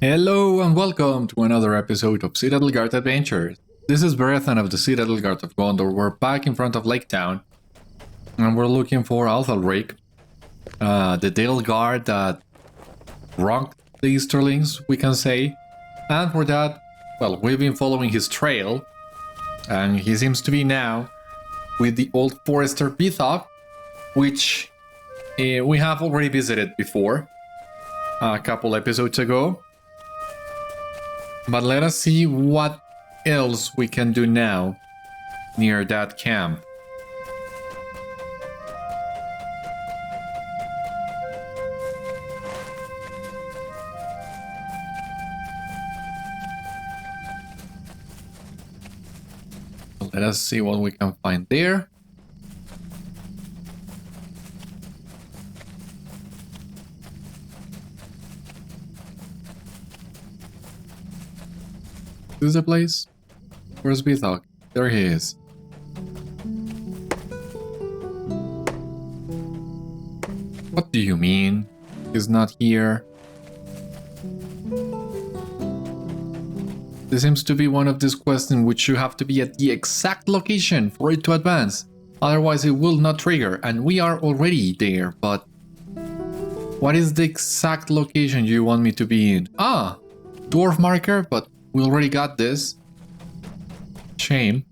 Hello and welcome to another episode of Citadel Guard Adventures. This is Beriathan of the Citadel Guard of Gondor. We're back in front of Lake Town and we're looking for Athalrík, the Dale Guard that wronged the Easterlings, we can say. And for that, well, we've been following his trail and he seems to be now with the old forester Bilitang, which we have already visited before a couple episodes ago. But let us see what else we can do now near that camp. Let us see what we can find there. This is the place? Where's Bilitang? There he is. What do you mean? He's not here. This seems to be one of these quests in which you have to be at the exact location for it to advance. Otherwise it will not trigger, and we are already there, but... what is the exact location you want me to be in? Ah! Dwarf marker, but we already got this. Shame.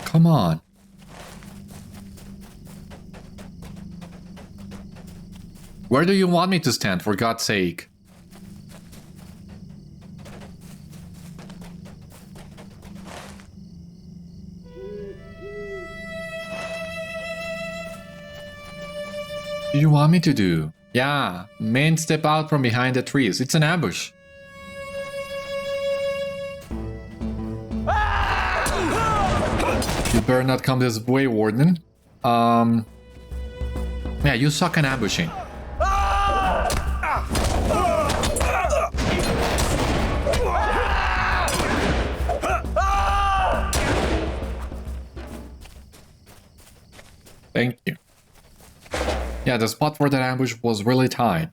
Come on. Where do you want me to stand, for God's sake? What do you want me to do? Yeah, men step out from behind the trees. It's an ambush. You better not come this way, Warden. Yeah, you suck at ambushing. Thank you. Yeah, the spot for that ambush was really tight.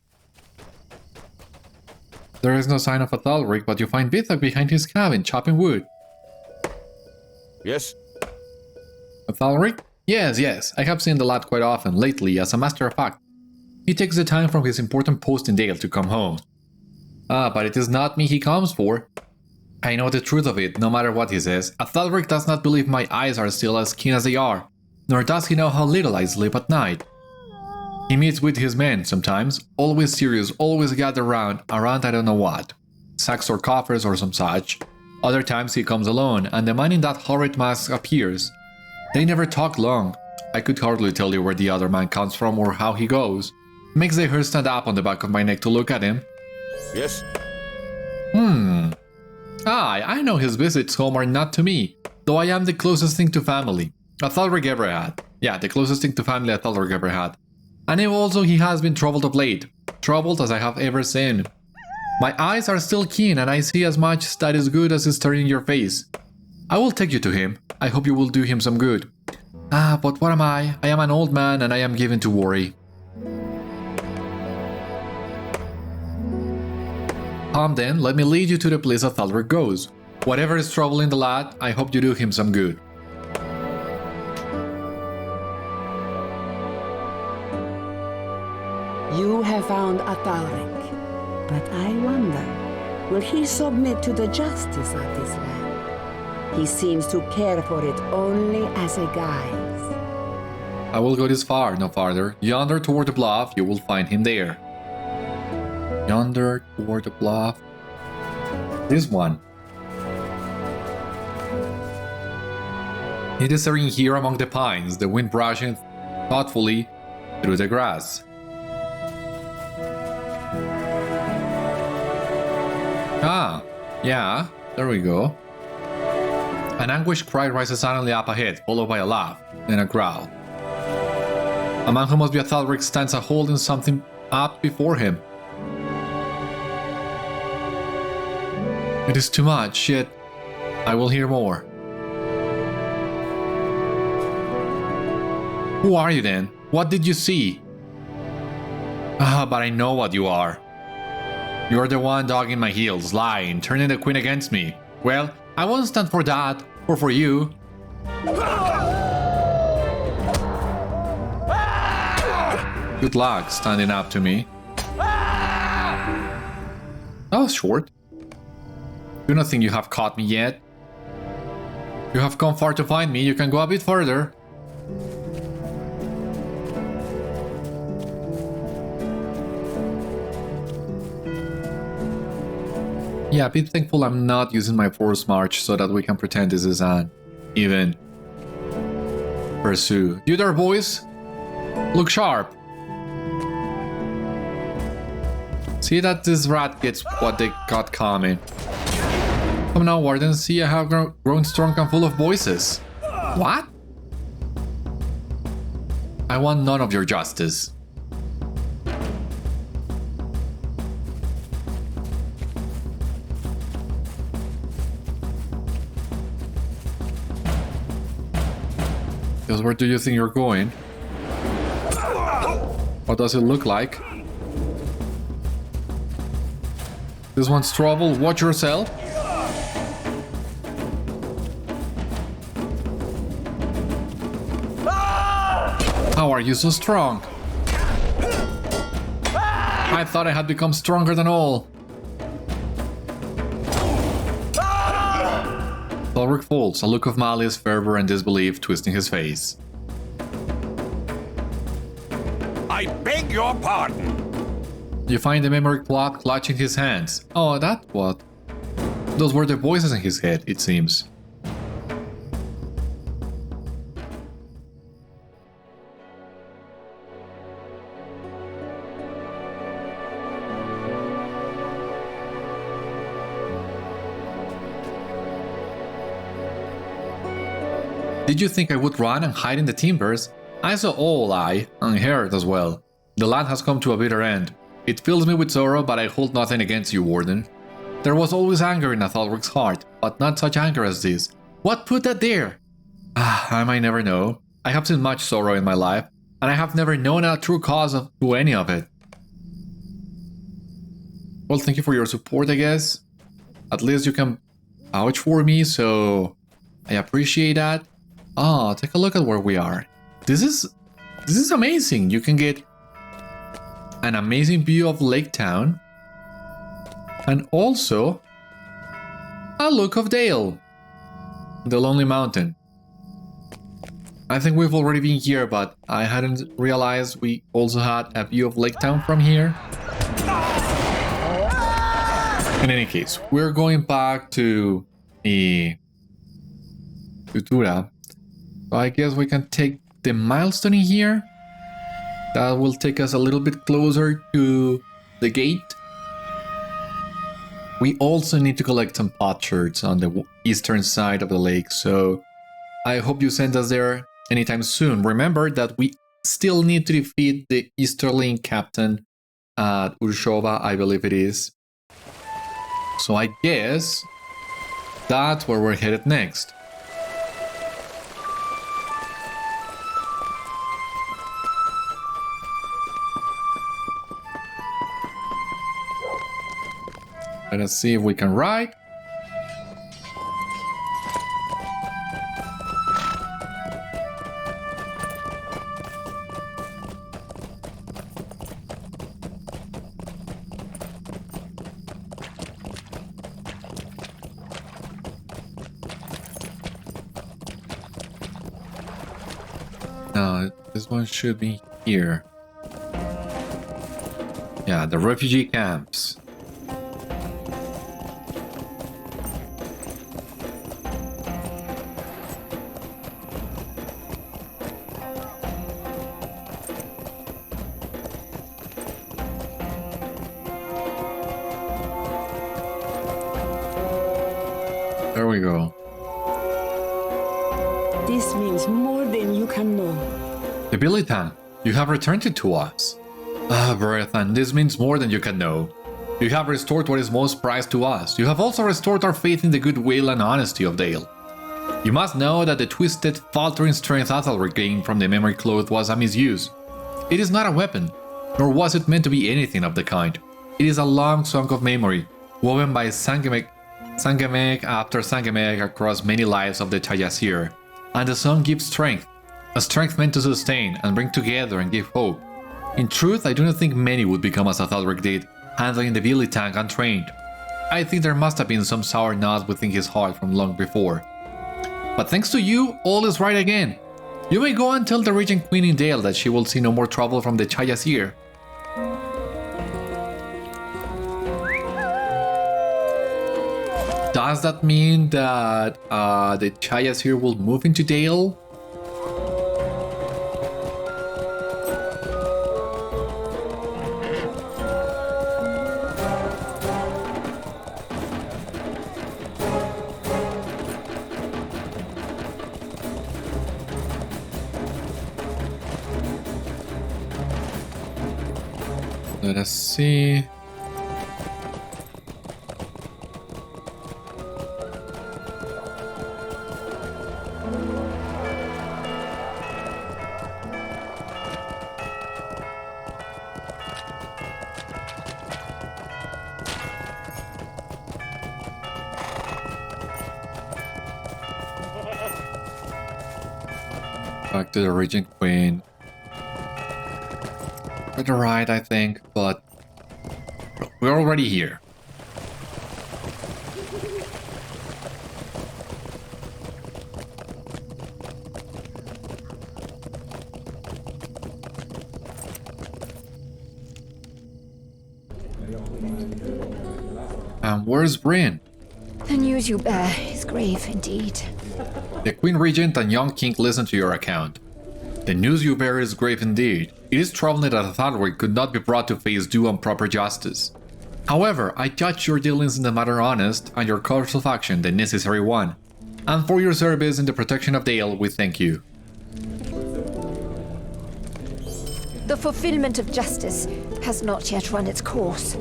There is no sign of Athalrík, but you find Bilitang behind his cabin, chopping wood. Yes? Athalrík? Yes, I have seen the lad quite often lately, as a matter of fact. He takes the time from his important post in Dale to come home. But it is not me he comes for. I know the truth of it, no matter what he says. Athalrík does not believe my eyes are still as keen as they are, nor does he know how little I sleep at night. He meets with his men sometimes, always serious, always gathered around I don't know what. Sacks or coffers or some such. Other times he comes alone, and the man in that horrid mask appears. They never talk long. I could hardly tell you where the other man comes from or how he goes. Makes the hair stand up on the back of my neck to look at him. Yes? I know his visits home are not to me, though I am the closest thing to family Athalrík ever had. Yeah, the closest thing to family Athalrík ever had. And also he has been troubled of late. Troubled as I have ever seen. My eyes are still keen and I see as much that is good as is staring in your face. I will take you to him. I hope you will do him some good. But what am I? I am an old man and I am given to worry. Come then, let me lead you to the place Athalrík goes. Whatever is troubling the lad, I hope you do him some good. You have found Athalrík, but I wonder, will he submit to the justice of this land? He seems to care for it only as a guise. I will go this far, no farther. Yonder toward the bluff, you will find him there. Yonder toward the bluff. This one. It is sitting here among the pines, the wind brushing thoughtfully through the grass. Yeah, there we go. An anguished cry rises suddenly up ahead, followed by a laugh, then a growl. A man who must be Athalrík stands holding something up before him. It is too much, yet I will hear more. Who are you then? What did you see? But I know what you are. You're the one dogging my heels, lying, turning the queen against me. Well, I won't stand for that, or for you. Good luck standing up to me. That was short. Do not think you have caught me yet. You have come far to find me, you can go a bit further. Yeah, be thankful I'm not using my force march so that we can pretend this is an even pursue. You there, boys? Look sharp. See that this rat gets what they got coming. Come now, Warden, see I have grown strong and full of voices. What? I want none of your justice. Because where do you think you're going? What does it look like? This one's trouble, watch yourself. How are you so strong? I thought I had become stronger than all. Athalrík falls, a look of malice, fervor, and disbelief twisting his face. I beg your pardon. You find the memory clock clutching his hands. Oh, that's what? Those were the voices in his head, it seems. Did you think I would run and hide in the timbers? I saw all I, and heard as well. The land has come to a bitter end. It fills me with sorrow, but I hold nothing against you, Warden. There was always anger in Athalrík's heart, but not such anger as this. What put that there? I might never know. I have seen much sorrow in my life, and I have never known a true cause to any of it. Well, thank you for your support, I guess. At least you can vouch for me, so I appreciate that. Oh, take a look at where we are. This is amazing. You can get an amazing view of Lake Town and also a look of Dale, the Lonely Mountain. I think we've already been here, but I hadn't realized we also had a view of Lake Town from here. In any case, we're going back to the Tutura. So I guess we can take the milestone in here. That will take us a little bit closer to the gate. We also need to collect some potsherds on the eastern side of the lake, so I hope you send us there anytime soon. Remember that we still need to defeat the Easterling captain at Urûshoba, I believe it is. So I guess that's where we're headed next. Let us see if we can ride. No, this one should be here. Yeah, the refugee camps. There we go. This means more than you can know. The Bilitang, you have returned it to us. Beriathan, this means more than you can know. You have restored what is most prized to us. You have also restored our faith in the goodwill and honesty of Dale. You must know that the twisted, faltering strength Athalrík gained from the memory cloth was a misuse. It is not a weapon, nor was it meant to be anything of the kind. It is a long song of memory, woven by Sangemek after Sangemek across many lives of the Tayasir. And the song gives strength, a strength meant to sustain and bring together and give hope. In truth, I do not think many would become as Athalrík did, handling the Bilitang untrained. I think there must have been some sour knot within his heart from long before. But thanks to you, all is right again. You may go and tell the Regent Queen in Dale that she will see no more trouble from the Tayasir. Does that mean that the Tayasir will move into Dale? Let us see. Back to the Regent Queen. Quite alright, I think, but we're already here. And where's Bryn? The news you bear is grave indeed. The Queen Regent and young King listen to your account. The news you bear is grave indeed. It is troubling that Athalrík could not be brought to face due and proper justice. However, I judge your dealings in the matter honest, and your course of action the necessary one. And for your service in the protection of Dale, we thank you. The fulfillment of justice has not yet run its course.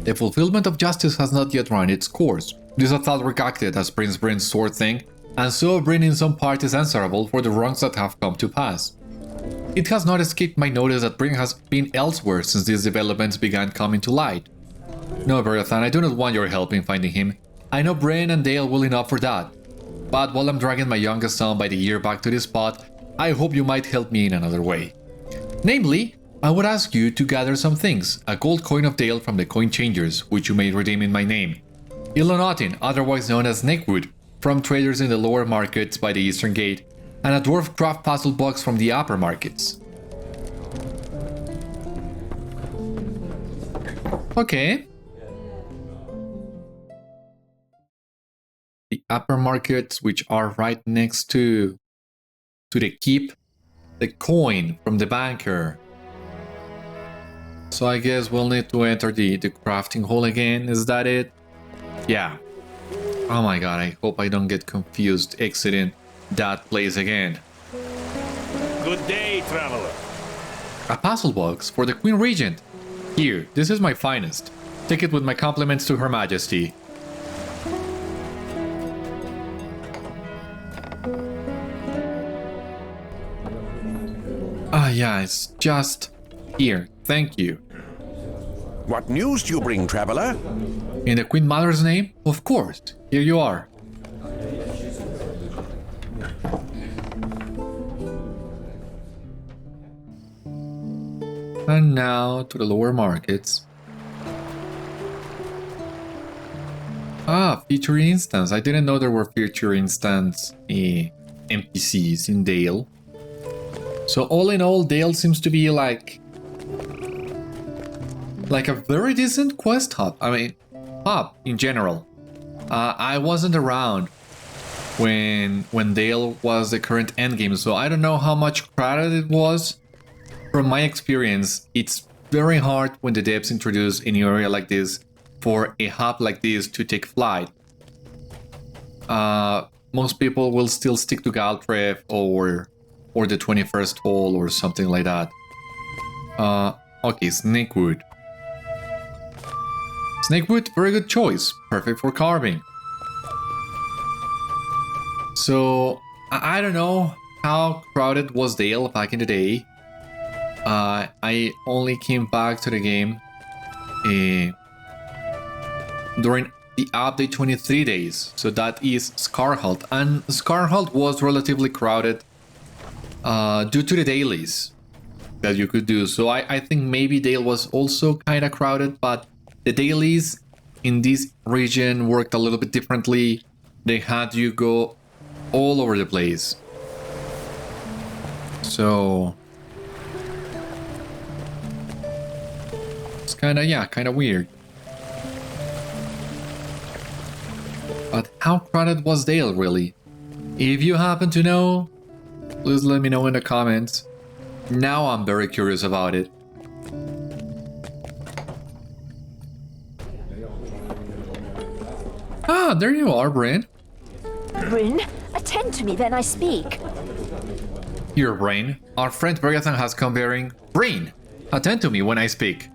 The fulfillment of justice has not yet run its course. This Athalrík acted as Prince Bryn's sword thing, and so Bryn in some part is answerable for the wrongs that have come to pass. It has not escaped my notice that Bryn has been elsewhere since these developments began coming to light. No, Beriathan, I do not want your help in finding him. I know Bryn and Dale well enough for that. But while I'm dragging my youngest son by the ear back to this spot, I hope you might help me in another way. Namely, I would ask you to gather some things, a gold coin of Dale from the coin changers, which you may redeem in my name. Ilonotin, otherwise known as Snakewood, from traders in the lower markets by the eastern gate, and a dwarf craft puzzle box from the upper markets. Okay. The upper markets, which are right next to the keep, the coin from the banker. So I guess we'll need to enter the crafting hall again, is that it? Yeah. Oh my god, I hope I don't get confused exiting that place again. Good day, traveler. A puzzle box for the Queen Regent. Here, this is my finest. Take it with my compliments to Her Majesty. Ah, yeah, it's just here. Thank you. What news do you bring, traveler? In the Queen Mother's name? Of course. Here you are. And now to the lower markets. Ah, feature instance. I didn't know there were feature instance NPCs in Dale. So all in all, Dale seems to be like a very decent quest hub. I mean, hub in general. I wasn't around when Dale was the current endgame, so I don't know how much crowded it was. From my experience, it's very hard when the devs introduce any area like this for a hub like this to take flight. Most people will still stick to Galtref or the 21st Hall or something like that. Okay, Snakewood. Snakewood, very good choice. Perfect for carving. So, I don't know how crowded was Dale back in the day. I only came back to the game during the update 23 days. So that is Scarhold. And Scarhold was relatively crowded due to the dailies that you could do. So I think maybe Dale was also kind of crowded, but the dailies in this region worked a little bit differently. They had you go all over the place. So it's kind of weird. But how crowded was Dale really? If you happen to know, please let me know in the comments. Now I'm very curious about it. Ah, there you are, Bryn. Bryn, attend to me when I speak. Here, Bryn. Our friend Beriathan has come bearing. Bryn, attend to me when I speak.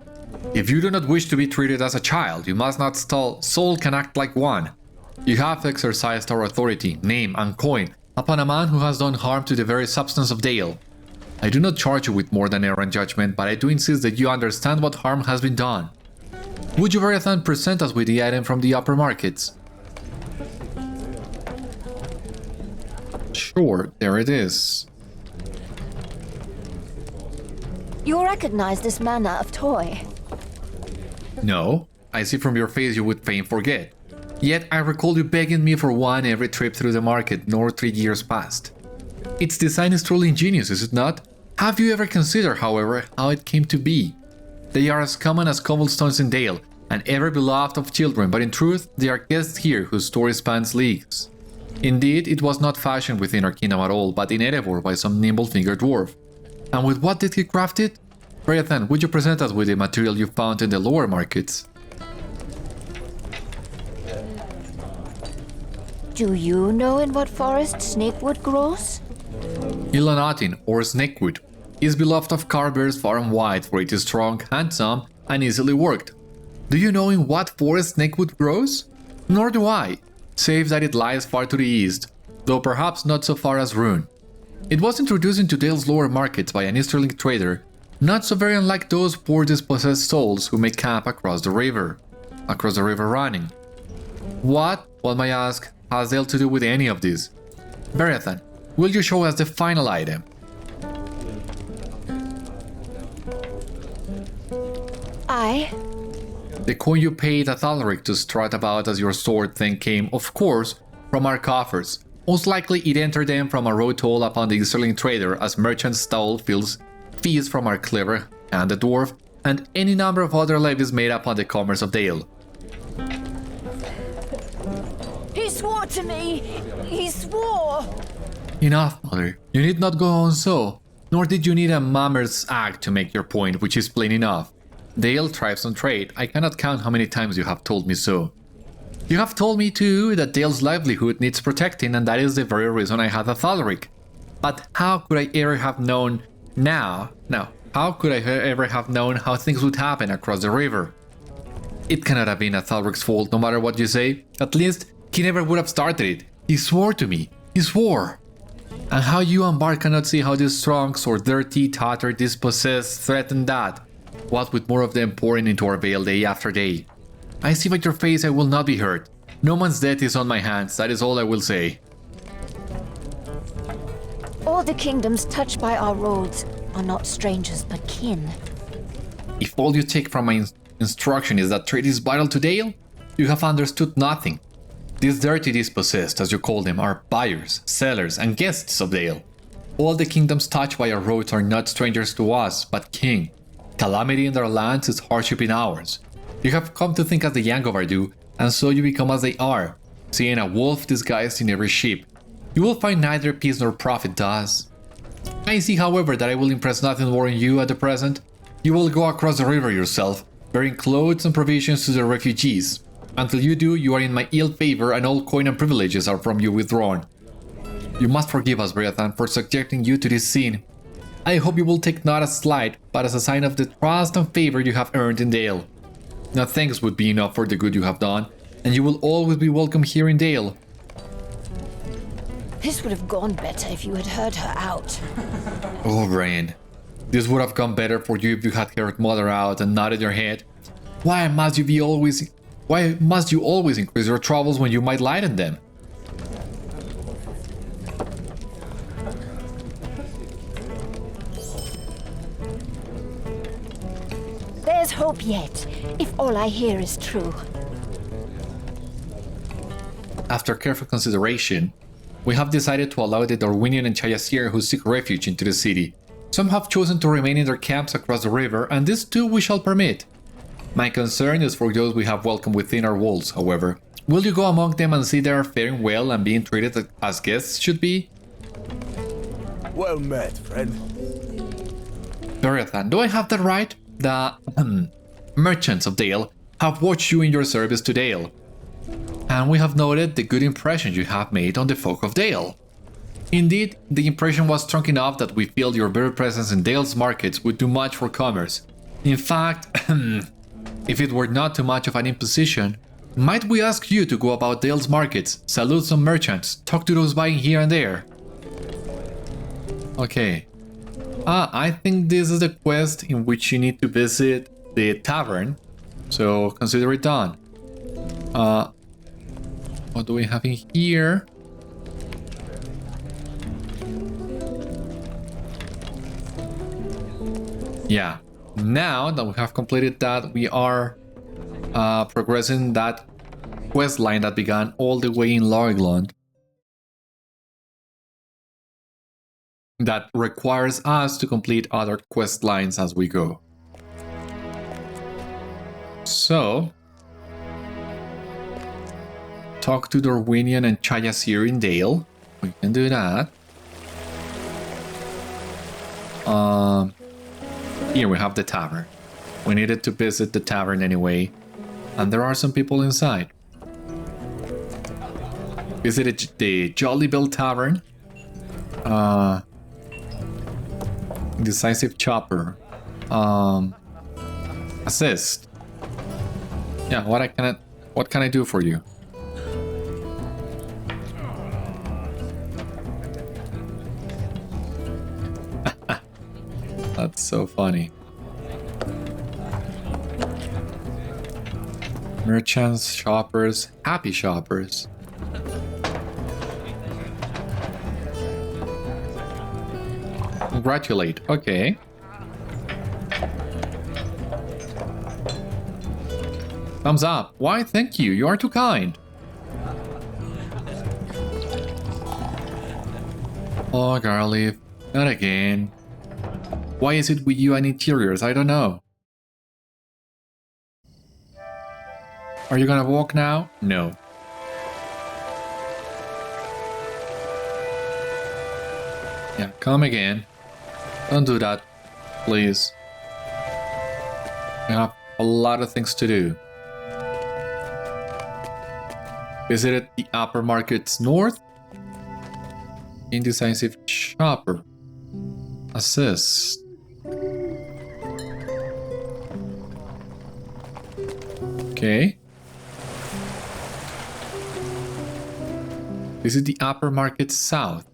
If you do not wish to be treated as a child, you must not stall. Soul can act like one. You have exercised our authority, name, and coin upon a man who has done harm to the very substance of Dale. I do not charge you with more than errant judgment, but I do insist that you understand what harm has been done. Would you, Beriathan, present us with the item from the upper markets? Sure, there it is. You recognize this manner of toy? No, I see from your face you would fain forget. Yet I recall you begging me for one every trip through the market, nor 3 years past. Its design is truly ingenious, is it not? Have you ever considered, however, how it came to be? They are as common as cobblestones in Dale, and ever beloved of children, but in truth, they are guests here whose story spans leagues. Indeed, it was not fashioned within our kingdom at all, but in Erebor by some nimble-fingered dwarf. And with what did he craft it? Beriathan, would you present us with the material you found in the lower markets? Do you know in what forest snakewood grows? Ilanatin, or snakewood, is beloved of carvers far and wide, for it is strong, handsome, and easily worked. Do you know in what forest snakewood grows? Nor do I, save that it lies far to the east, though perhaps not so far as Rune. It was introduced into Dale's lower markets by an Easterling trader, not so very unlike those poor dispossessed souls who make camp across the river running. What, one may ask, has Dale to do with any of this? Beriathan, will you show us the final item? The coin you paid Athalrík to strut about as your sword thing came, of course, from our coffers. Most likely it entered them from a road toll upon the Easterling trader as merchants stole fees from our clever handed dwarf, and any number of other levies made upon the commerce of Dale. He swore to me! He swore! Enough, mother. You need not go on so. Nor did you need a mammer's act to make your point, which is plain enough. Dale thrives on trade. I cannot count how many times you have told me so. You have told me too that Dale's livelihood needs protecting, and that is the very reason I had Athalrík. But how could I ever have known how could I ever have known how things would happen across the river? It cannot have been Athalrík's fault, no matter what you say. At least, he never would have started it. He swore to me. He swore. And how you and Bart cannot see how these strunks or dirty, tattered, dispossessed threaten that? What with more of them pouring into our vale day after day. I see by your face I will not be hurt. No man's death is on my hands, that is all I will say. All the kingdoms touched by our roads are not strangers but kin. If all you take from my instruction is that trade is vital to Dale, you have understood nothing. These dirty dispossessed, as you call them, are buyers, sellers, and guests of Dale. All the kingdoms touched by our roads are not strangers to us, but kin. Calamity in their lands is hardship in ours. You have come to think as the Jangovar do, and so you become as they are, seeing a wolf disguised in every sheep. You will find neither peace nor profit thus. I see, however, that I will impress nothing more on you at the present. You will go across the river yourself, bearing clothes and provisions to the refugees. Until you do, you are in my ill favor, and all coin and privileges are from you withdrawn. You must forgive us, Beriathan, for subjecting you to this scene. I hope you will take not as slight, but as a sign of the trust and favor you have earned in Dale. Now thanks would be enough for the good you have done, and you will always be welcome here in Dale. This would have gone better if you had heard her out. Oh, Bryn. This would have gone better for you if you had heard Mother out and nodded your head. Why must you always increase your troubles when you might lighten them? There's hope yet, if all I hear is true. After careful consideration, we have decided to allow the Dorwinion and Chayasir who seek refuge into the city. Some have chosen to remain in their camps across the river, and this too we shall permit. My concern is for those we have welcomed within our walls, however. Will you go among them and see they are faring well and being treated as guests should be? Well met, friend. Beriathan, do I have that right? The merchants of Dale have watched you in your service to Dale, and we have noted the good impression you have made on the folk of Dale. Indeed, the impression was strong enough that we feel your very presence in Dale's markets would do much for commerce. In fact, if it were not too much of an imposition, might we ask you to go about Dale's markets, salute some merchants, talk to those buying here and there? Okay. I think this is the quest in which you need to visit the tavern, so consider it done. What do we have in here? Yeah, now that we have completed that, we are progressing that quest line that began all the way in Lorglond. That requires us to complete other quest lines as we go. So, talk to Dorwinion and Chayasir in Dale. We can do that. Here we have the tavern. We needed to visit the tavern anyway, and there are some people inside. Visited the Jolly Bill Tavern. Decisive Chopper. Assist. Yeah, what can I do for you? That's so funny. Merchants, shoppers, happy shoppers. Congratulate, okay. Thumbs up. Why, thank you, you are too kind. Oh, Garlic, not again. Why is it with you and interiors? I don't know. Are you gonna walk now? No. Yeah, come again. Don't do that, please. We have a lot of things to do. Visited the upper markets north. Indecisive shopper. Assist. Okay. This is the upper market south.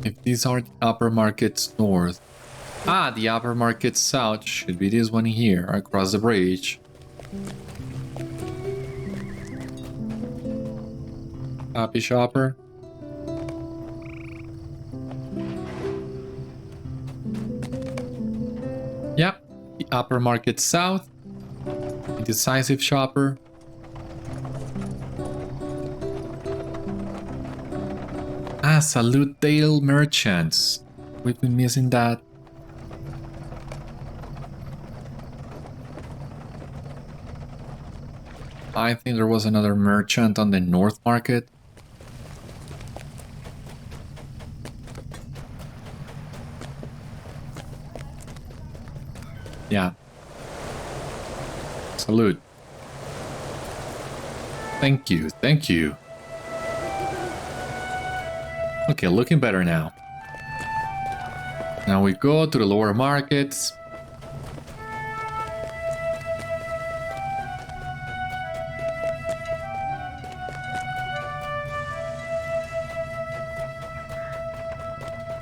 If these are the upper markets north. Ah, the upper market south should be this one here, across the bridge. Happy shopper. Yep, the upper market south. The decisive shopper. Ah, salute Dale merchants. We've been missing that. I think there was another merchant on the north market. Yeah. Salute. Thank you, thank you. Okay, looking better now. Now we go to the lower markets.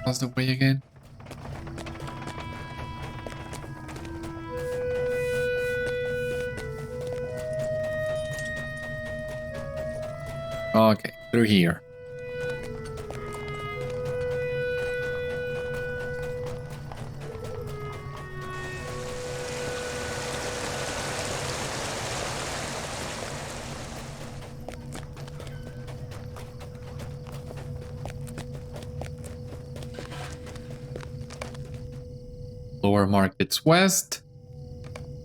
What's the way again? Okay, through here. Lower markets west.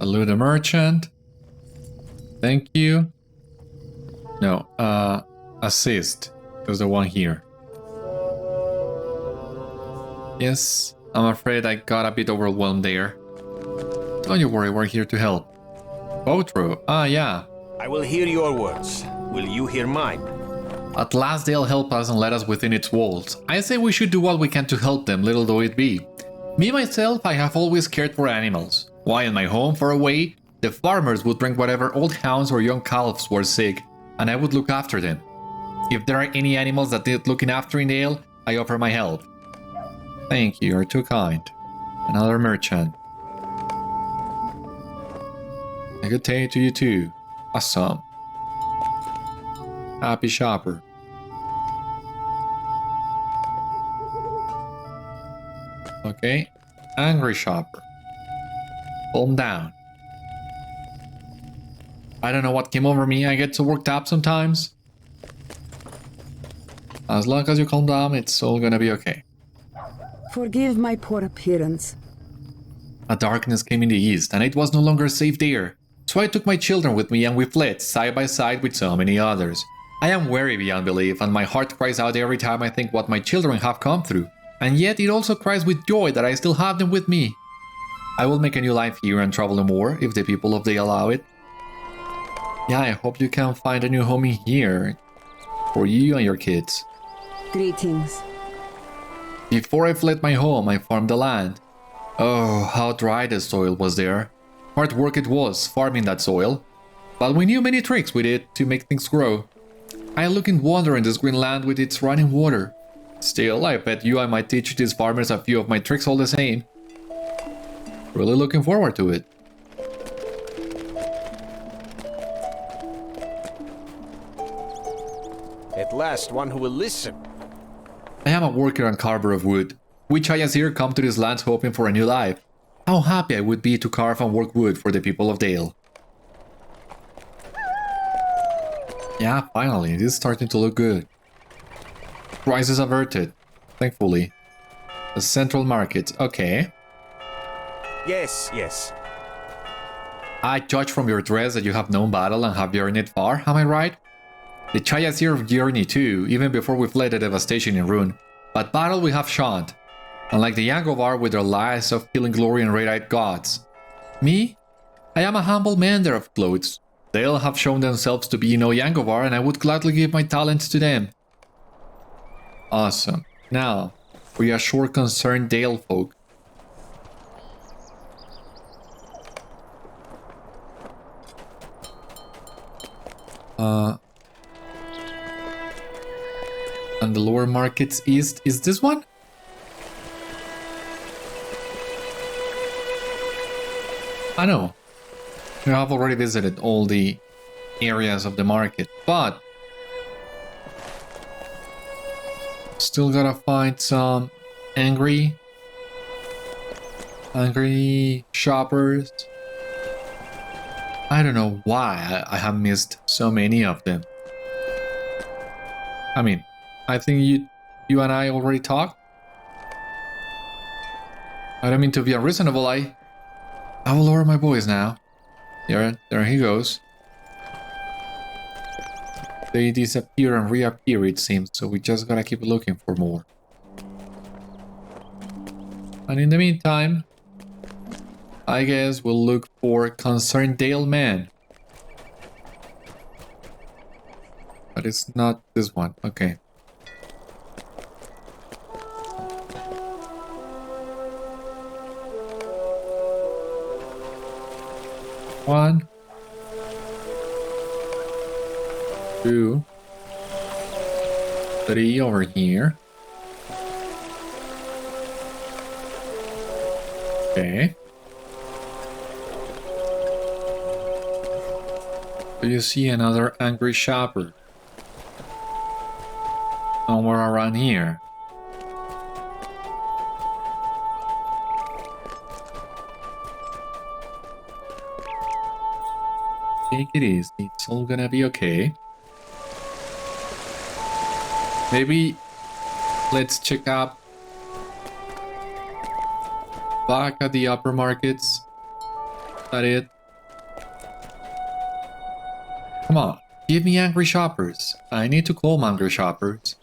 Salute a merchant. Thank you. No, assist. There's the one here. Yes, I'm afraid I got a bit overwhelmed there. Don't you worry, we're here to help. LOTRO, yeah. I will hear your words. Will you hear mine? At last they'll help us and let us within its walls. I say we should do what we can to help them, little though it be. Me myself, I have always cared for animals. Why, in my home far away, the farmers would bring whatever old hounds or young calves were sick, and I would look after them. If there are any animals that need looking after in Dale, I offer my help. Thank you, you're too kind. Another merchant. A good day to you too. Awesome. Happy shopper. Okay. Angry shopper. Calm down. I don't know what came over me, I get so worked up sometimes. As long as you calm down, it's all gonna be okay. Forgive my poor appearance. A darkness came in the east, and it was no longer safe there. So I took my children with me and we fled, side by side with so many others. I am weary beyond belief, and my heart cries out every time I think what my children have come through. And yet it also cries with joy that I still have them with me. I will make a new life here and travel no more, if the people of Day allow it. Yeah, I hope you can find a new home in here. For you and your kids. Greetings. Before I fled my home, I farmed the land. Oh, how dry the soil was there. Hard work it was, farming that soil. But we knew many tricks with it to make things grow. I look in wonder in this green land with its running water. Still, I bet you I might teach these farmers a few of my tricks all the same. Really looking forward to it. At last, one who will listen. I am a worker and carver of wood. We Chayasir come to these lands hoping for a new life. How happy I would be to carve and work wood for the people of Dale. Yeah, finally, it is starting to look good. Crisis averted, thankfully. The central market, okay. Yes, yes. I judge from your dress that you have known battle and have journeyed far, am I right? The Chayasir journey too, even before we fled the devastation in Rune. But battle we have shunned. Unlike the Jangovar with their lies of killing glory and red-eyed gods. Me? I am a humble mender of clothes. They'll have shown themselves to be no Jangovar, and I would gladly give my talents to them. Awesome. Now, reassure concerned Dale folk. And the lower markets east is this one? I know. You have already visited all the areas of the market, but still gotta find some angry shoppers. I don't know why I have missed so many of them. I mean, I think you and I already talked. I don't mean to be unreasonable, I will lower my voice now. There he goes. They disappear and reappear, it seems, so we just gotta keep looking for more. And in the meantime, I guess we'll look for concerned Dale man. But it's not this one, okay. One, 2, 3 over here. Okay. Do you see another angry shopper? Somewhere around here. Take it easy, it's all gonna be okay. Maybe let's check up back at the upper markets. Is that it? Come on, give me angry shoppers. I need to calm angry shoppers.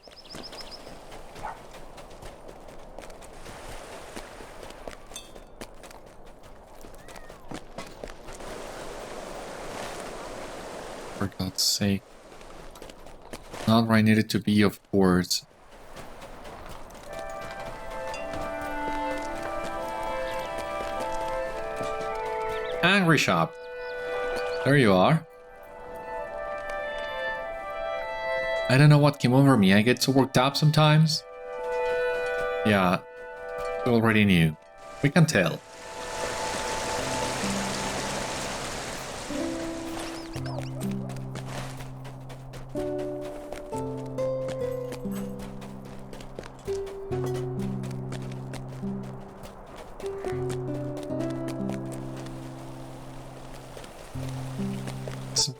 For God's sake. Not where I need it to be, of course. Angry shop. There you are. I don't know what came over me. I get so worked up sometimes. Yeah, you already knew. We can tell.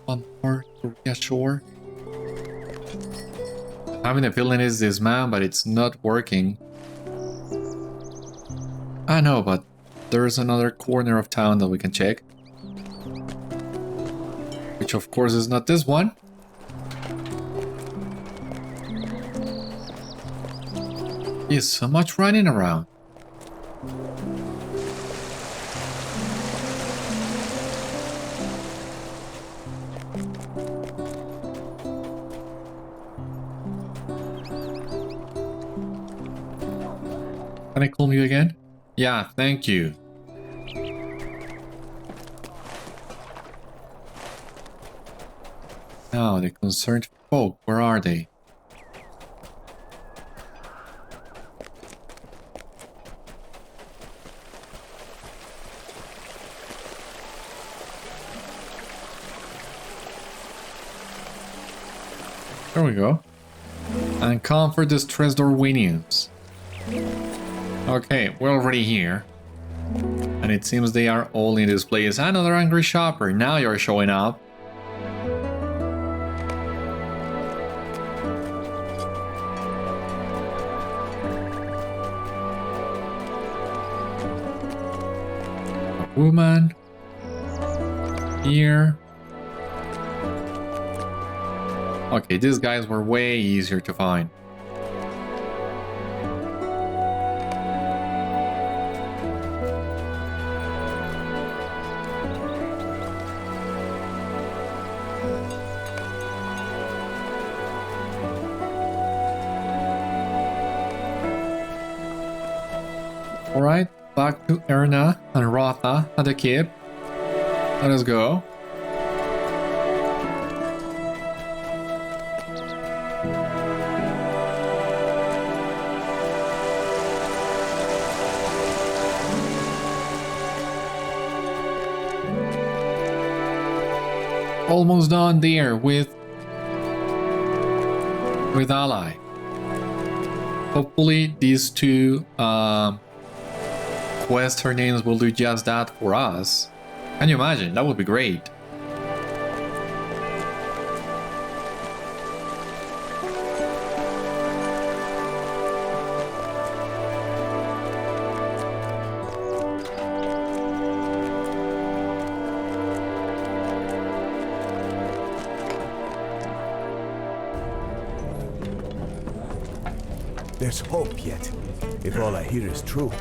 One more to reassure. Having a feeling it's this man, but it's not working. I know, but there's another corner of town that we can check. Which of course is not this one. There's so much running around. Can I calm you again? Yeah, thank you. Now, the concerned folk, where are they? There we go. And comfort distressed Orwinians. Okay, we're already here. And it seems they are all in this place. Another angry shopper, now you're showing up. A woman. Here. Okay, these guys were way easier to find. Alright, back to Erna and Rotha and the kid. Let us go. Almost done there with Ally. Hopefully these two quest her names will do just that for us. Can you imagine? That would be great. There's hope yet, if all I hear is true.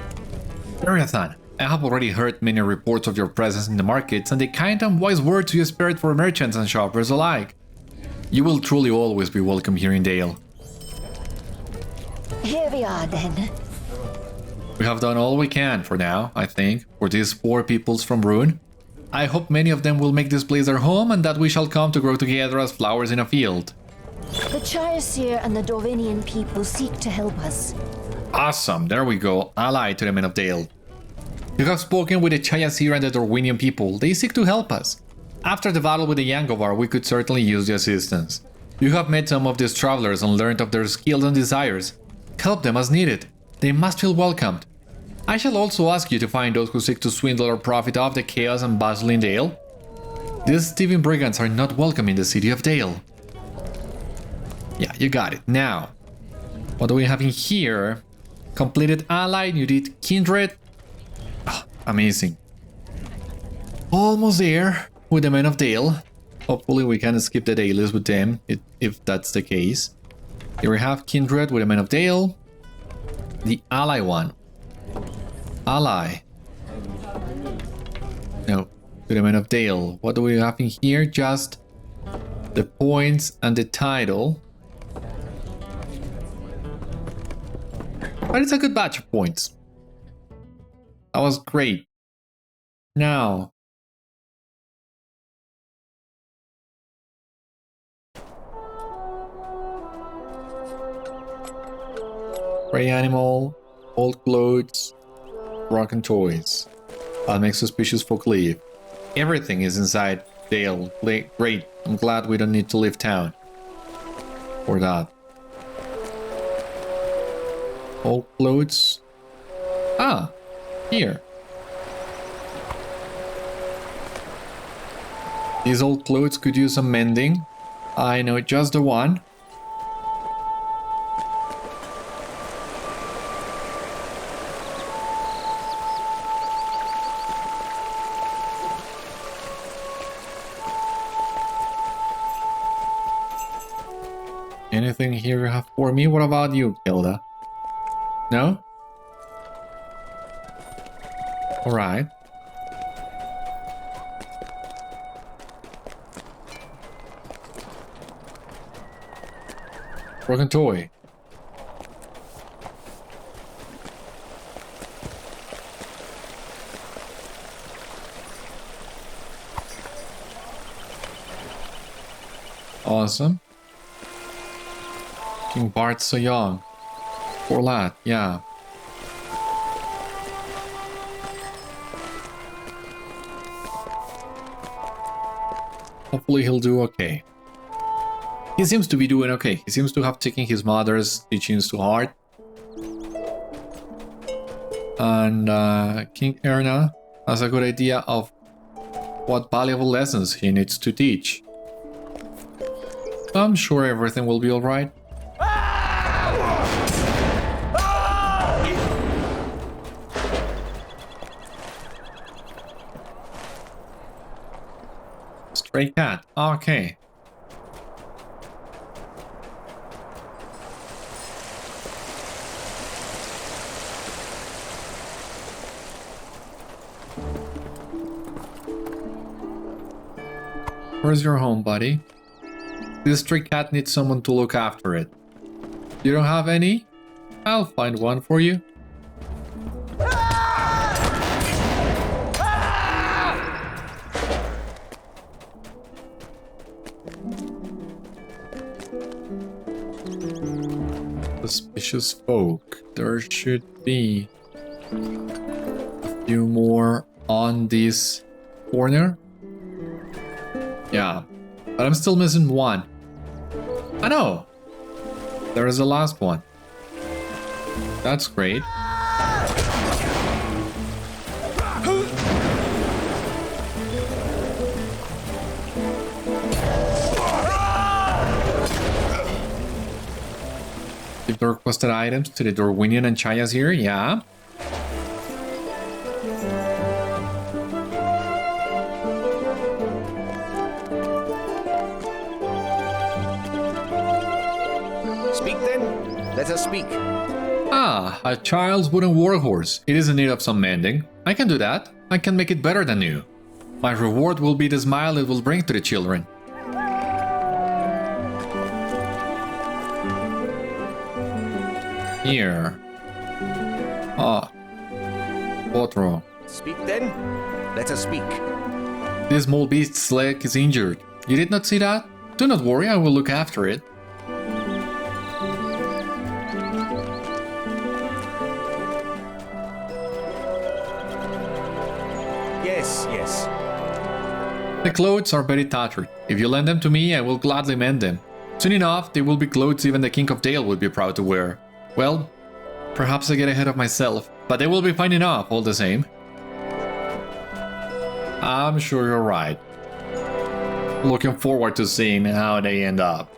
Beriathan, I have already heard many reports of your presence in the markets and the kind and wise words you spared for merchants and shoppers alike. You will truly always be welcome here in Dale. Here we are then. We have done all we can for now, I think, for these poor peoples from Bryn. I hope many of them will make this place their home and that we shall come to grow together as flowers in a field. The Chiasir and the Dorvinian people seek to help us. Awesome, there we go, allied to the men of Dale. You have spoken with the Chayasir and the Dorwinian people. They seek to help us. After the battle with the Jangovar, we could certainly use the assistance. You have met some of these travelers and learned of their skills and desires. Help them as needed. They must feel welcomed. I shall also ask you to find those who seek to swindle or profit off the chaos and bustle in Dale. These thieving brigands are not welcome in the city of Dale. Yeah, you got it. Now, what do we have in here? Completed ally, you did kindred. Oh, amazing. Almost there with the men of Dale. Hopefully we can skip the dailies with them, if that's the case. Here we have kindred with the men of Dale. The ally one. Ally. No, to the men of Dale. What do we have in here? Just the points and the title. But it's a good batch of points. That was great. Now. Prey animal, old clothes, broken toys. That makes suspicious folk leave. Everything is inside Dale. Great. I'm glad we don't need to leave town. For that. Old clothes. Ah, here. These old clothes could use some mending. I know just the one. Anything here you have for me? What about you, Gilda? No? Alright. Broken toy. Awesome. King Bart so young. Poor lad, yeah. Hopefully he'll do okay. He seems to be doing okay. He seems to have taken his mother's teachings to heart. And King Erna has a good idea of what valuable lessons he needs to teach. I'm sure everything will be alright. Stray cat, okay. Where's your home, buddy? This stray cat needs someone to look after it. You don't have any? I'll find one for you. Suspicious folk. There should be a few more on this corner. Yeah, but I'm still missing one. I know. There is the last one. That's great. Give the requested items to the Dorwinian and Chayasir, yeah. Speak then. Let us speak. Ah, a child's wooden warhorse. It is in need of some mending. I can do that. I can make it better than new. My reward will be the smile it will bring to the children. Here. Ah. LOTRO. Speak then. Let us speak. This small beast's leg is injured. You did not see that? Do not worry, I will look after it. Yes, yes. The clothes are very tattered. If you lend them to me, I will gladly mend them. Soon enough, they will be clothes even the King of Dale would be proud to wear. Well, perhaps I get ahead of myself, but they will be fine enough all the same. I'm sure you're right. Looking forward to seeing how they end up.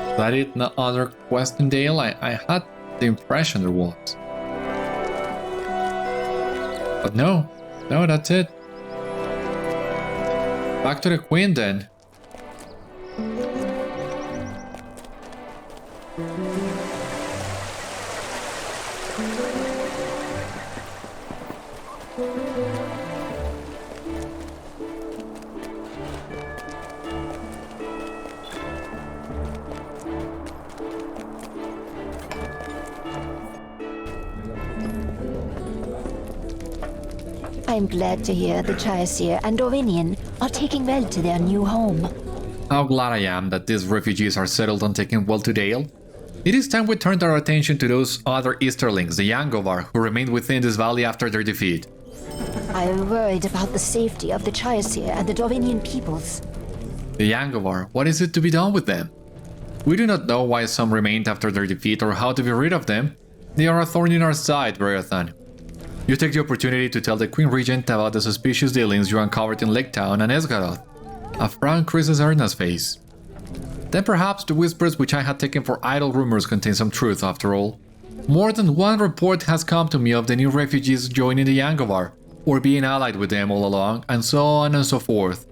Is that it? No other quest in Dale? I had the impression there was. But no, that's it. Back to the Queen then. I'm glad to hear the Chairsir and Dovinian are taking well to their new home. How glad I am that these refugees are settled on taking well to Dale. It is time we turned our attention to those other Easterlings, the Jangovar, who remained within this valley after their defeat. I am worried about the safety of the Chairsir and the Dovinian peoples. The Jangovar, what is it to be done with them? We do not know why some remained after their defeat or how to be rid of them. They are a thorn in our side, Beriathan. You take the opportunity to tell the Queen Regent about the suspicious dealings you uncovered in Lake Town and Esgaroth. A frown creases Erna's face. Then perhaps the whispers which I had taken for idle rumors contain some truth after all. More than one report has come to me of the new refugees joining the Jangovar, or being allied with them all along, and so on and so forth.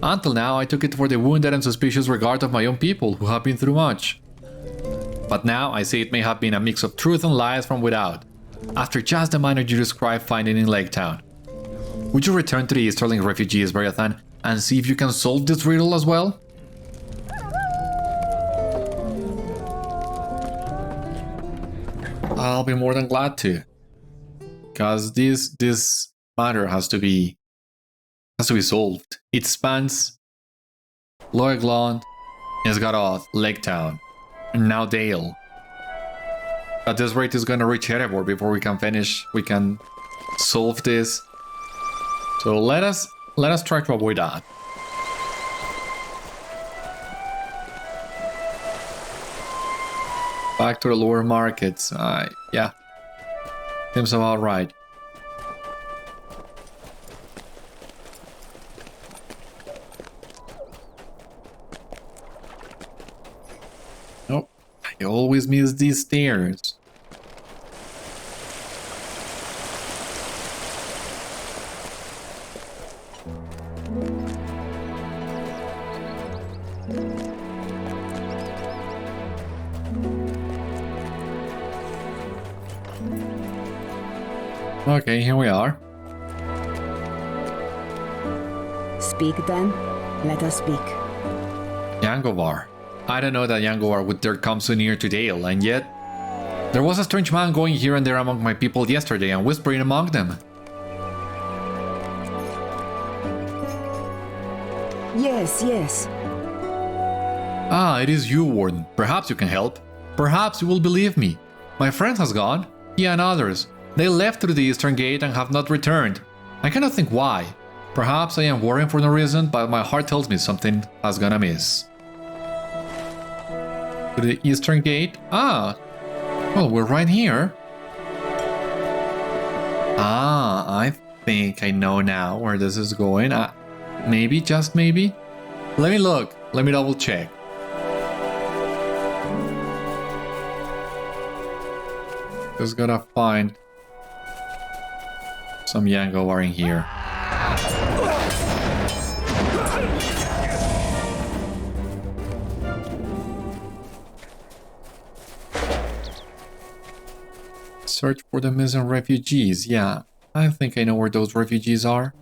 Until now I took it for the wounded and suspicious regard of my own people who have been through much. But now I see it may have been a mix of truth and lies from without. After just the manner you described finding in Lake Town. Would you return to the Easterling refugees, Beriathan, and see if you can solve this riddle as well? I'll be more than glad to. Because this matter has to be solved. It spans Loeglon, Esgaroth, Lake Town, and now Dale. At this rate, it's gonna reach Erebor before we can solve this. So let us try to avoid that. Back to the lower markets. Yeah, seems about right. Nope, I always miss these stairs. Okay, here we are. Speak then. Let us speak. Jangovar. I don't know that Jangovar would dare come so near to Dale, and yet there was a strange man going here and there among my people yesterday and whispering among them. Yes. Ah, it is you, Warden. Perhaps you can help. Perhaps you will believe me. My friend has gone. He and others. They left through the eastern gate and have not returned. I cannot think why. Perhaps I am worrying for no reason, but my heart tells me something has gone amiss. To the eastern gate? Ah, well, we're right here. Ah, I think I know now where this is going. Maybe, just maybe. Let me look. Let me double check. Just gotta find some Jangovar in here. Search for the missing refugees. Yeah, I think I know where those refugees are.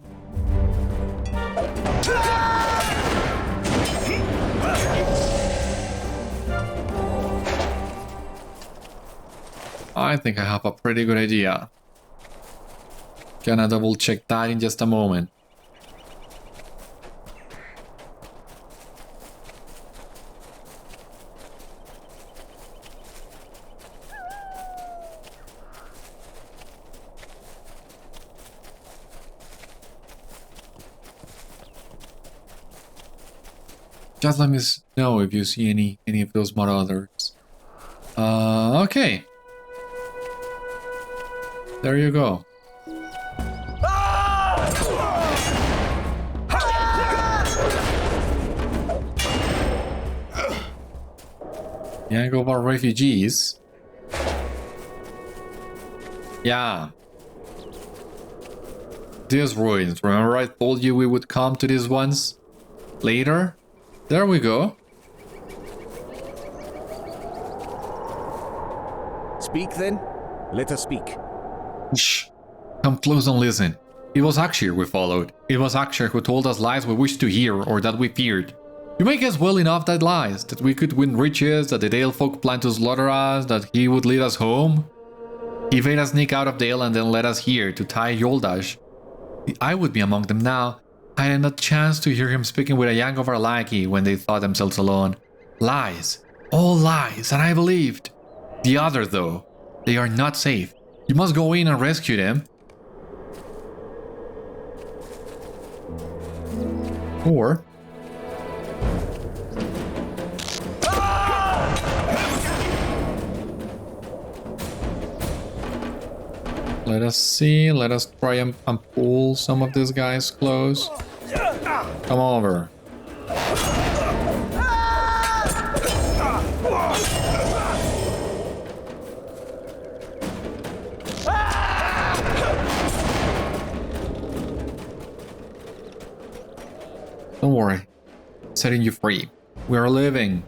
I think I have a pretty good idea. Gonna double check that in just a moment. Just let me know if you see any of those marauders. Okay. There you go. Jangovar refugees. Yeah. These ruins. Remember I told you we would come to these ones later? There we go. Speak then? Let us speak. Shh. Come close and listen. It was Akshir we followed. It was Akshir who told us lies we wished to hear or that we feared. You may guess well enough that lies, that we could win riches, that the Dale folk planned to slaughter us, that he would lead us home. He made us sneak out of Dale and then led us here to tie Yoldash. I would be among them now. I had not chance to hear him speaking with a Jangovar lackey when they thought themselves alone. Lies. All lies, and I believed. The other, though, they are not safe. You must go in and rescue them. Or... let us see, let us try and pull some of these guys close. Come over. Don't worry, setting you free. We are living.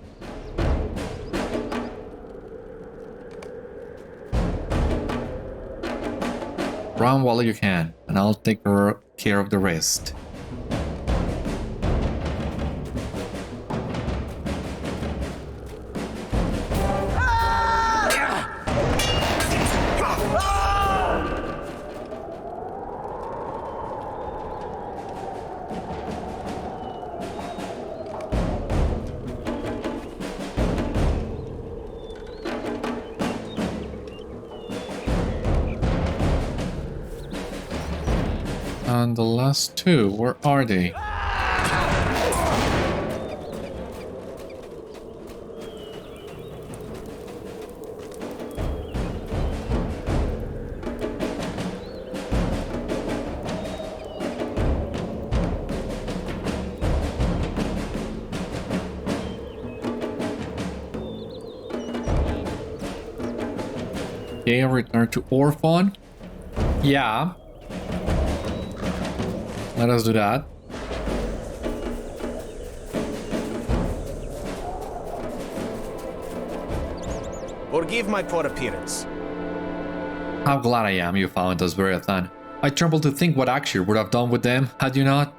Run while you can, and I'll take care of the rest. And the last two, where are they? Okay, return to Orphan. Yeah. Let us do that. Forgive my poor appearance. How glad I am you found us, Beriathan. I tremble to think what Akshir would have done with them, had you not?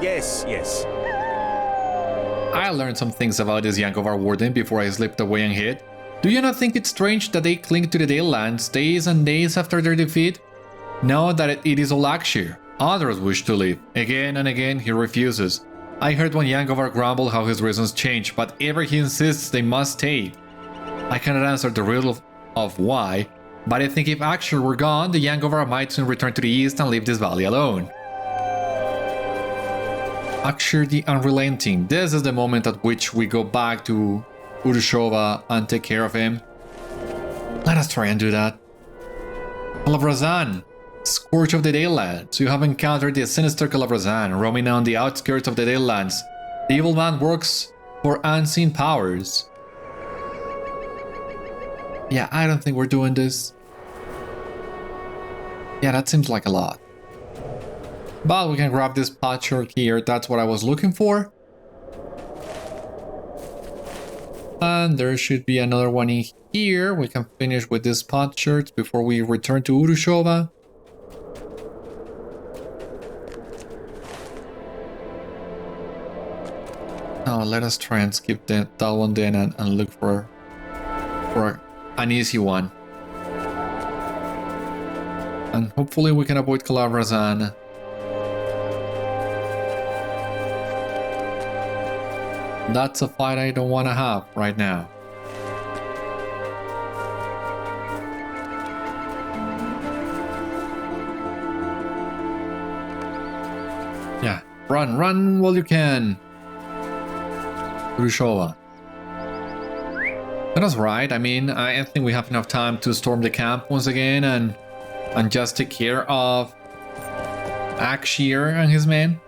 Yes, yes. I learned some things about this Jangovar Warden before I slipped away and hid. Do you not think it strange that they cling to the Dale lands days and days after their defeat? Know that it is all Akshir. Others wish to leave. Again and again he refuses. I heard one Jangovar grumble how his reasons change, but ever he insists they must stay. I cannot answer the riddle of why, but I think if Akshir were gone, the Jangovar might soon return to the east and leave this valley alone. Akshir the Unrelenting. This is the moment at which we go back to Urûshoba and take care of him. Let us try and do that. Calavrazan, Scourge of the Dalelands. You have encountered the sinister Calavrazan, roaming on the outskirts of the Dalelands. The evil man works for unseen powers. Yeah, I don't think we're doing this. Yeah, that seems like a lot. But we can grab this potsherd here, that's what I was looking for. And there should be another one in here. We can finish with this potsherd before we return to Urûshoba. Now let us try and skip that one then and look for an easy one. And hopefully we can avoid Calavrazan. That's a fight I don't want to have right now. Yeah, run while you can. Urûshoba. That's right. I mean, I think we have enough time to storm the camp once again and just take care of Akshir and his men.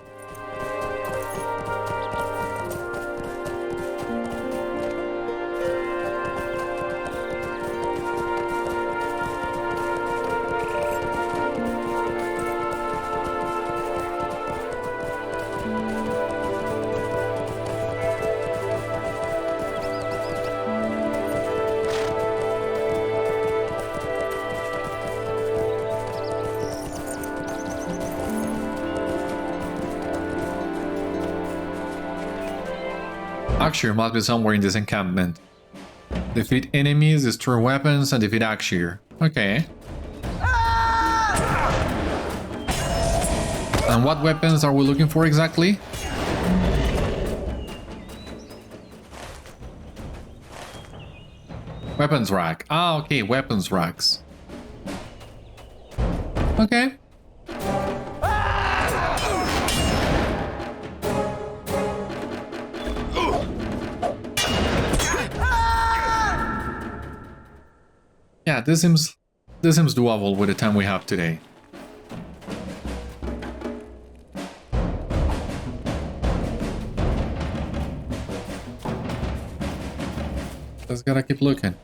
Akshir must be somewhere in this encampment. Defeat enemies, destroy weapons, and defeat Akshir. Okay. And what weapons are we looking for exactly? Weapons rack. Ah, okay, weapons racks. Okay. Yeah, this seems doable with the time we have today. Just gotta keep looking.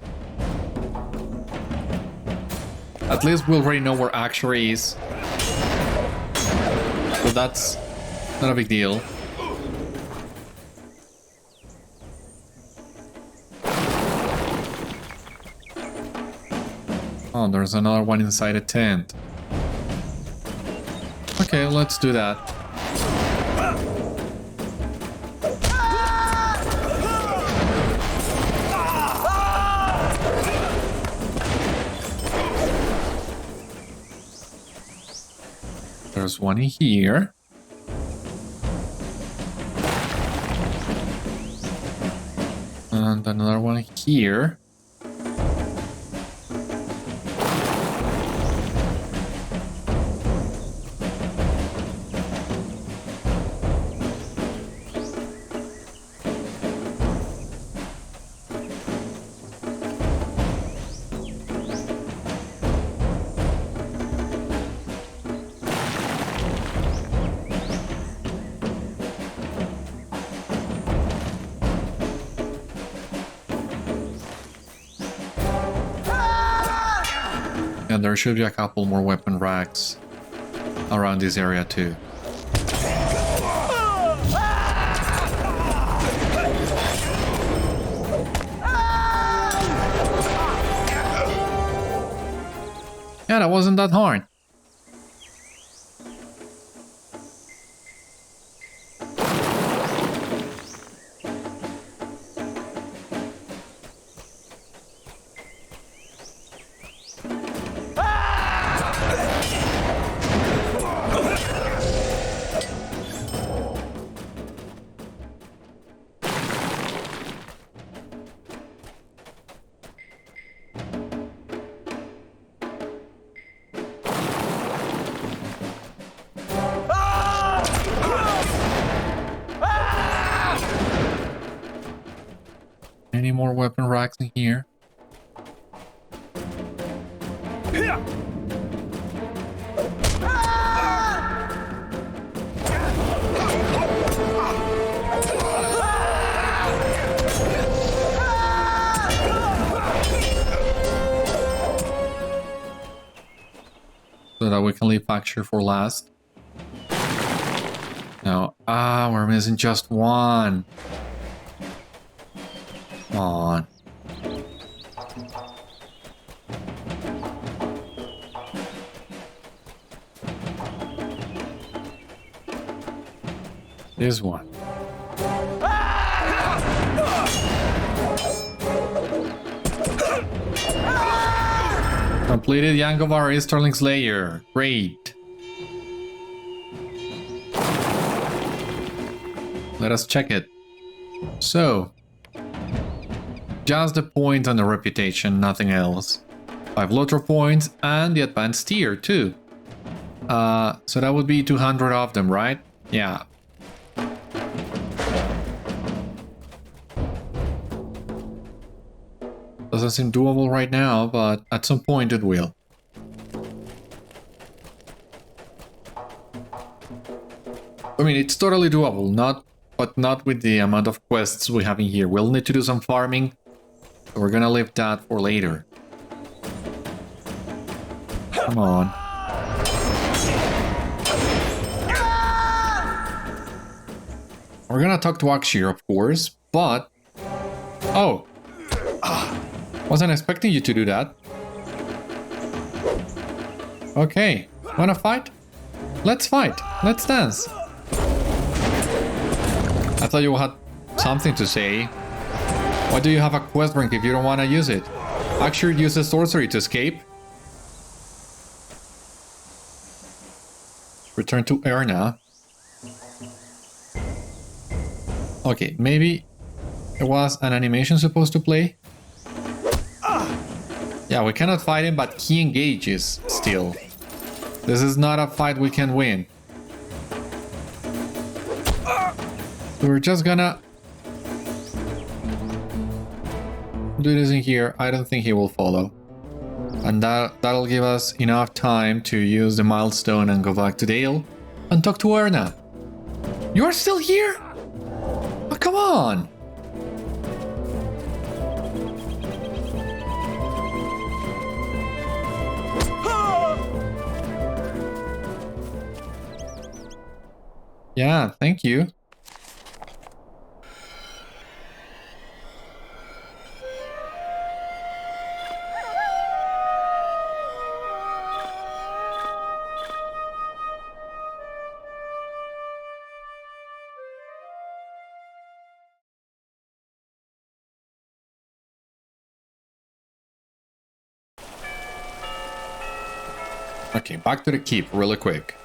At least we already know where Akshir is. So that's not a big deal. Oh, there's another one inside a tent. Okay, let's do that. There's one in here. And another one here. And there should be a couple more weapon racks around this area too. Yeah, that wasn't that hard. Any more weapon racks in here? So that we can leave Akshir for last. No. Ah, we're missing just one. Come on. This one. Completed Jangovar Easterlings layer. Great. Let us check it. So, just the point and the reputation, nothing else. 5 LOTRO points and the advanced tier too. So that would be 200 of them, right? Yeah. doesn't seem doable right now, but at some point it will. I mean, it's totally doable, but not with the amount of quests we have in here. We'll need to do some farming, so we're gonna leave that for later. Come on. We're gonna talk to Akshir, of course, but... Oh! Wasn't expecting you to do that. Okay, wanna fight? Let's fight! Let's dance! I thought you had something to say. Why do you have a quest rank if you don't wanna use it? Akshir uses sorcery to escape. Return to Erna. Okay, maybe it was an animation supposed to play? Yeah, we cannot fight him, but he engages still. This is not a fight we can win. We're just gonna do this in here. I don't think he will follow. And that'll give us enough time to use the milestone and go back to Dale and talk to Erna. You're still here? Oh, come on! Yeah, thank you. Okay, back to the keep really quick.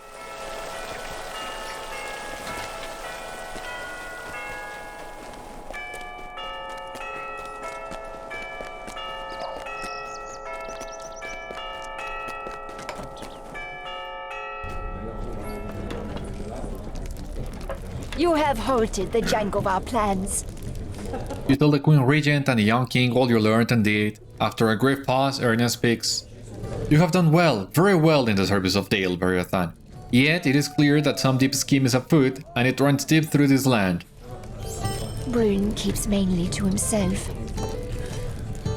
You have halted the Jangovar plans. You tell the Queen Regent and the young king all you learned and did. After a brief pause, Erna speaks. You have done well, very well in the service of Dale, Beriathan. Yet it is clear that some deep scheme is afoot, and it runs deep through this land. Bryn keeps mainly to himself.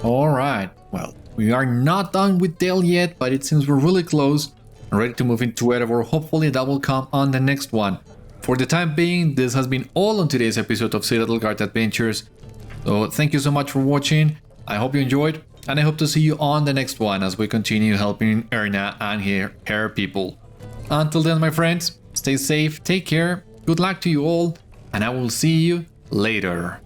Alright, well, we are not done with Dale yet, but it seems we're really close and ready to move into Erebor. Hopefully that will come on the next one. For the time being, this has been all on today's episode of Citadel Guard Adventures. So thank you so much for watching, I hope you enjoyed, and I hope to see you on the next one as we continue helping Erna and her people. Until then, my friends, stay safe, take care, good luck to you all, and I will see you later.